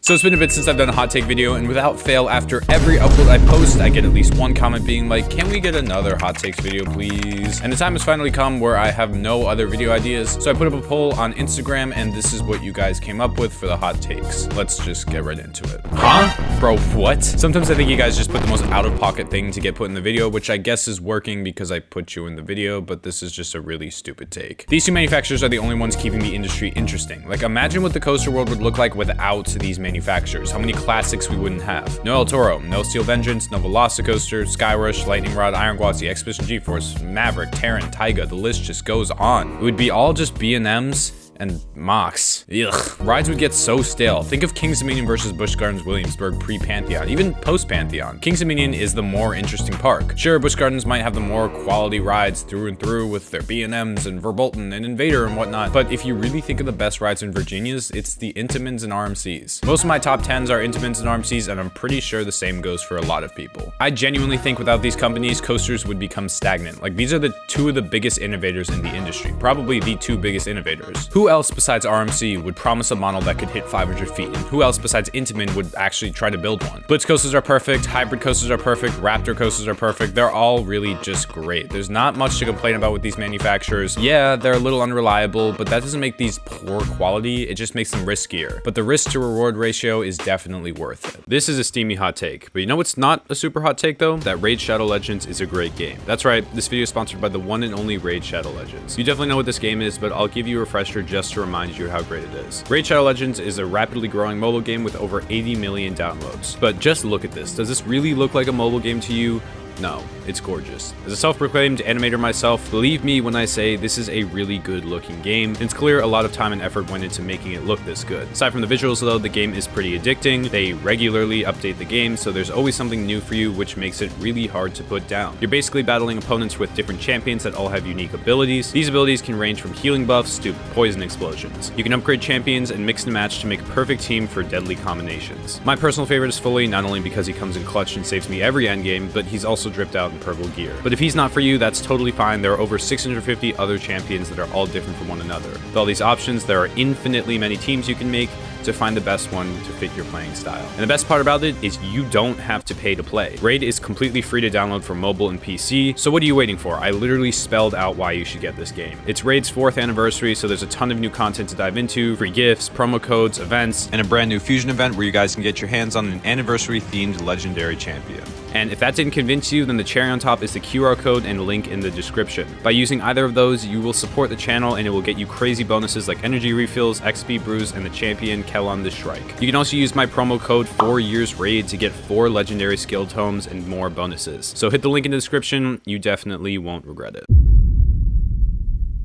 So it's been a bit since I've done a hot take video, and without fail, after every upload I post, I get at least one comment being like, can we get another hot takes video, please? And the time has finally come where I have no other video ideas, so I put up a poll on Instagram, and this is what you guys came up with for the hot takes. Let's just get right into it. Huh? Bro, what? Sometimes I think you guys just put the most out-of-pocket thing to get put in the video, which I guess is working because I put you in the video, but this is just a really stupid take. These two manufacturers are the only ones keeping the industry interesting. Like, imagine what the coaster world would look like without these manufacturers. How many classics we wouldn't have. No El Toro, no Steel Vengeance, no VelociCoaster, Skyrush, Lightning Rod, Iron Gwazi, Expedition GeForce, Maverick, Terran, Taiga, the list just goes on. It would be all just B&Ms and mocks. Ugh. Rides would get so stale. Think of King's Dominion versus Busch Gardens Williamsburg pre-Pantheon, even post-Pantheon. King's Dominion is the more interesting park. Sure, Busch Gardens might have the more quality rides through and through with their B&Ms and Verbolten and Invader and whatnot, but if you really think of the best rides in Virginia's, it's the Intamins and RMCs. Most of my top 10s are Intamins and RMCs, and I'm pretty sure the same goes for a lot of people. I genuinely think without these companies, coasters would become stagnant. Like, these are the two of the biggest innovators in the industry, probably the two biggest innovators. Who else besides RMC would promise a model that could hit 500 feet? And who else besides Intamin would actually try to build one? Blitz coasters are perfect, hybrid coasters are perfect, Raptor coasters are perfect. They're all really just great. There's not much to complain about with these manufacturers. Yeah, they're a little unreliable, but that doesn't make these poor quality. It just makes them riskier. But the risk to reward ratio is definitely worth it. This is a steamy hot take, but you know what's not a super hot take though? That Raid Shadow Legends is a great game. That's right, this video is sponsored by the one and only Raid Shadow Legends. You definitely know what this game is, but I'll give you a refresher just to remind you how great it is. Raid Shadow Legends is a rapidly growing mobile game with over 80 million downloads. But just look at this. Does this really look like a mobile game to you? No, it's gorgeous. As a self-proclaimed animator myself, believe me when I say this is a really good looking game. It's clear a lot of time and effort went into making it look this good. Aside from the visuals though, the game is pretty addicting. They regularly update the game, so there's always something new for you, which makes it really hard to put down. You're basically battling opponents with different champions that all have unique abilities. These abilities can range from healing buffs to poison explosions. You can upgrade champions and mix and match to make a perfect team for deadly combinations. My personal favorite is Fully, not only because he comes in clutch and saves me every endgame, but he's also dripped out in purple gear. But if he's not for you, that's totally fine. There are over 650 other champions that are all different from one another. With all these options, there are infinitely many teams you can make to find the best one to fit your playing style. And the best part about it is you don't have to pay to play. Raid is completely free to download for mobile and PC, so what are you waiting for? I literally spelled out why you should get this game. It's Raid's 4th anniversary, so there's a ton of new content to dive into, free gifts, promo codes, events, and a brand new fusion event where you guys can get your hands on an anniversary-themed legendary champion. And if that didn't convince you, then the cherry on top is the QR code and link in the description. By using either of those, you will support the channel and it will get you crazy bonuses like energy refills, XP brews, and the champion Kelon the Shrike. You can also use my promo code 4YearsRaid to get 4 legendary skill tomes and more bonuses. So hit the link in the description, you definitely won't regret it.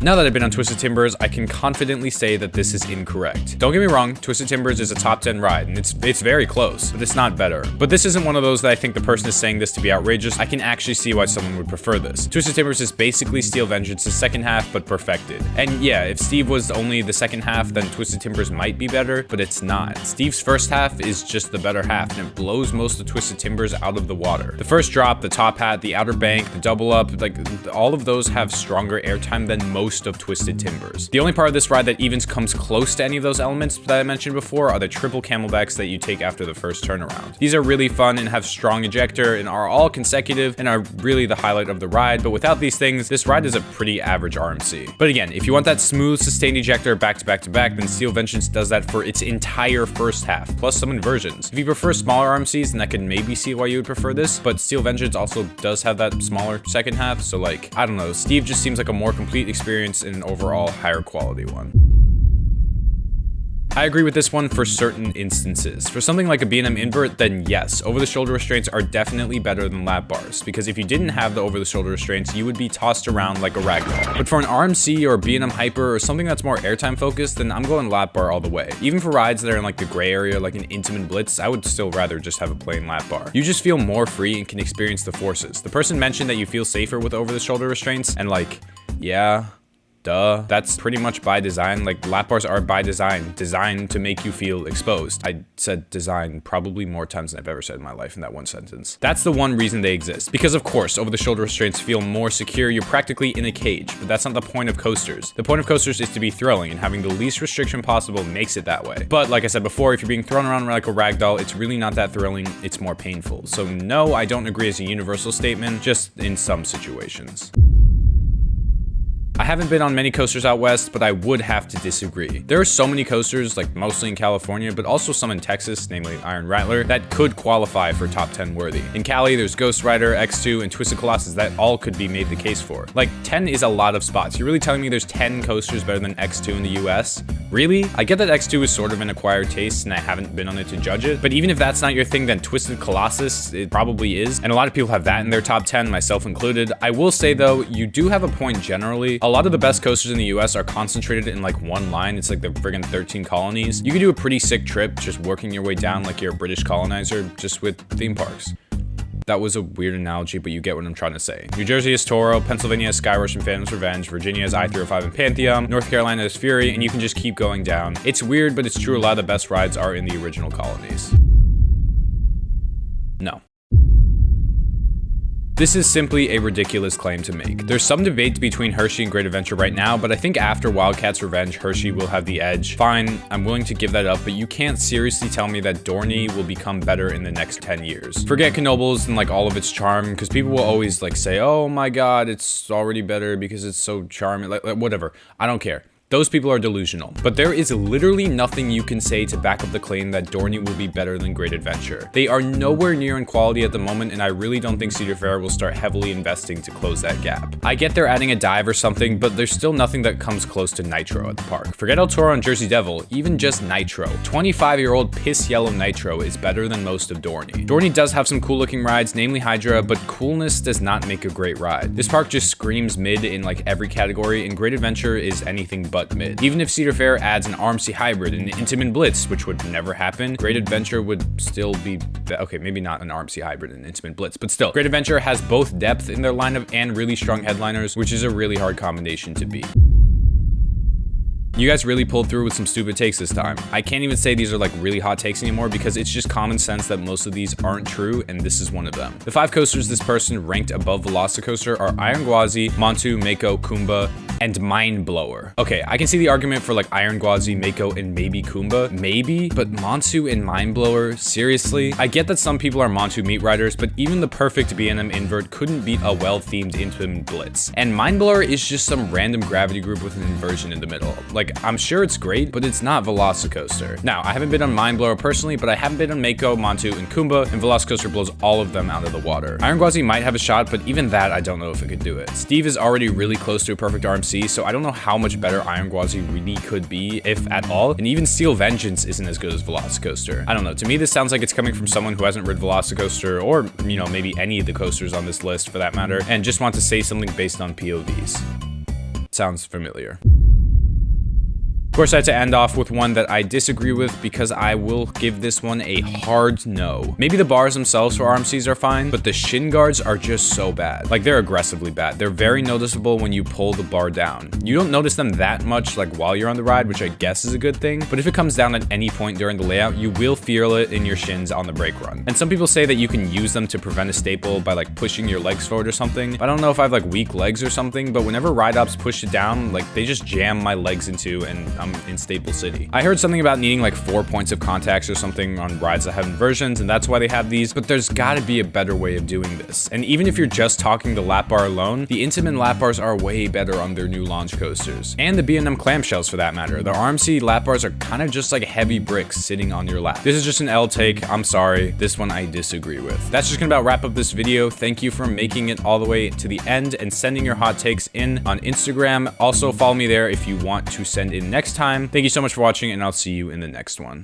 Now that I've been on Twisted Timbers, I can confidently say that this is incorrect. Don't get me wrong, Twisted Timbers is a top 10 ride, and it's very close, but it's not better. But this isn't one of those that I think the person is saying this to be outrageous. I can actually see why someone would prefer this. Twisted Timbers is basically Steel Vengeance's second half, but perfected. And yeah, if Steve was only the second half, then Twisted Timbers might be better, but it's not. Steve's first half is just the better half, and it blows most of Twisted Timbers out of the water. The first drop, the top hat, the outer bank, the double up, like all of those have stronger airtime than most of Twisted Timbers. The only part of this ride that even comes close to any of those elements that I mentioned before are the triple camelbacks that you take after the first turnaround. These are really fun and have strong ejector and are all consecutive and are really the highlight of the ride, but without these things, this ride is a pretty average RMC. But again, if you want that smooth, sustained ejector back to back to back, then Steel Vengeance does that for its entire first half, plus some inversions. If you prefer smaller RMCs, then I can maybe see why you would prefer this, but Steel Vengeance also does have that smaller second half, so like, I don't know, Steve just seems like a more complete experience and an overall higher quality one. I agree with this one for certain instances. For something like a B&M invert, then yes, over-the-shoulder restraints are definitely better than lap bars, because if you didn't have the over-the-shoulder restraints, you would be tossed around like a ragdoll. But for an RMC or B&M Hyper or something that's more airtime focused, then I'm going lap bar all the way. Even for rides that are in like the gray area, like an Intamin Blitz, I would still rather just have a plain lap bar. You just feel more free and can experience the forces. The person mentioned that you feel safer with over-the-shoulder restraints, and like, yeah, duh. That's pretty much by design. Like, lap bars are by design, designed to make you feel exposed. I said design probably more times than I've ever said in my life in that one sentence. That's the one reason they exist. Because of course, over-the-shoulder restraints feel more secure. You're practically in a cage, but that's not the point of coasters. The point of coasters is to be thrilling, and having the least restriction possible makes it that way. But like I said before, if you're being thrown around like a rag doll, it's really not that thrilling. It's more painful. So no, I don't agree as a universal statement, just in some situations. I haven't been on many coasters out west, but I would have to disagree. There are so many coasters, like mostly in California, but also some in Texas, namely Iron Rattler, that could qualify for top 10 worthy. In Cali, there's Ghost Rider, X2, and Twisted Colossus that all could be made the case for. Like, 10 is a lot of spots. You're really telling me there's 10 coasters better than X2 in the US? Really? I get that X2 is sort of an acquired taste and I haven't been on it to judge it, but even if that's not your thing, then Twisted Colossus, it probably is. And a lot of people have that in their top 10, myself included. I will say though, you do have a point generally. A lot of the best coasters in the US are concentrated in like one line. It's like the friggin' 13 colonies. You could do a pretty sick trip just working your way down like you're a British colonizer, just with theme parks. That was a weird analogy, but you get what I'm trying to say. New Jersey is Toro, Pennsylvania is Skyrush and Phantom's Revenge, Virginia is I-305 and Pantheon, North Carolina is Fury, and you can just keep going down. It's weird, but it's true a lot of the best rides are in the original colonies. No. This is simply a ridiculous claim to make. There's some debate between Hershey and Great Adventure right now, but I think after Wildcats Revenge, Hershey will have the edge. Fine, I'm willing to give that up, but you can't seriously tell me that Dorney will become better in the next 10 years. Forget Knoebels and like all of its charm, because people will always like say, oh my god, it's already better because it's so charming, like whatever. I don't care. Those people are delusional. But there is literally nothing you can say to back up the claim that Dorney will be better than Great Adventure. They are nowhere near in quality at the moment, and I really don't think Cedar Fair will start heavily investing to close that gap. I get they're adding a dive or something, but there's still nothing that comes close to Nitro at the park. Forget ElToroRyan and Jersey Devil, even just Nitro. 25-year-old piss yellow Nitro is better than most of Dorney. Dorney does have some cool looking rides, namely Hydra, but coolness does not make a great ride. This park just screams mid in like every category, and Great Adventure is anything but mid. Even if Cedar Fair adds an RMC hybrid and an Intamin Blitz, which would never happen, Great Adventure would still be, okay, maybe not an RMC hybrid and Intamin Blitz, but still, Great Adventure has both depth in their lineup and really strong headliners, which is a really hard combination to beat. You guys really pulled through with some stupid takes this time. I can't even say these are like really hot takes anymore because it's just common sense that most of these aren't true, and this is one of them. The 5 coasters this person ranked above VelociCoaster are Iron Gwazi, Montu, Mako, Kumba, and Mind Blower. Okay, I can see the argument for like Iron Gwazi, Mako, and maybe Kumba. Maybe, but Montu and Mind Blower? Seriously? I get that some people are Montu meat riders, but even the perfect B&M invert couldn't beat a well-themed Intamin Blitz. And Mind Blower is just some random gravity group with an inversion in the middle. Like, I'm sure it's great, but it's not VelociCoaster. Now, I haven't been on Mind Blower personally, but I haven't been on Mako, Montu, and Kumba, and VelociCoaster blows all of them out of the water. Iron Gwazi might have a shot, but even that, I don't know if it could do it. Steve is already really close to a perfect RMC, so I don't know how much better Iron Gwazi really could be, if at all, and even Steel Vengeance isn't as good as VelociCoaster. I don't know, to me this sounds like it's coming from someone who hasn't rid VelociCoaster, or, you know, maybe any of the coasters on this list for that matter, and just want to say something based on POVs. Sounds familiar. Of course, I had to end off with one that I disagree with because I will give this one a hard no. Maybe the bars themselves for RMCs are fine, but the shin guards are just so bad. Like, they're aggressively bad. They're very noticeable when you pull the bar down. You don't notice them that much like while you're on the ride, which I guess is a good thing, but if it comes down at any point during the layout, you will feel it in your shins on the brake run. And some people say that you can use them to prevent a staple by like pushing your legs forward or something. I don't know if I have like weak legs or something, but whenever ride ops push it down, like they just jam my legs into, and I'm in Staple City. I heard something about needing like 4 points of contacts or something on rides that have inversions, and that's why they have these, but there's gotta be a better way of doing this. And even if you're just talking the lap bar alone, the Intamin lap bars are way better on their new launch coasters. And the B&M clamshells for that matter. The RMC lap bars are kind of just like heavy bricks sitting on your lap. This is just an L take, I'm sorry. This one I disagree with. That's just gonna about wrap up this video. Thank you for making it all the way to the end and sending your hot takes in on Instagram. Also follow me there if you want to send in next time. Thank you so much for watching, and I'll see you in the next one.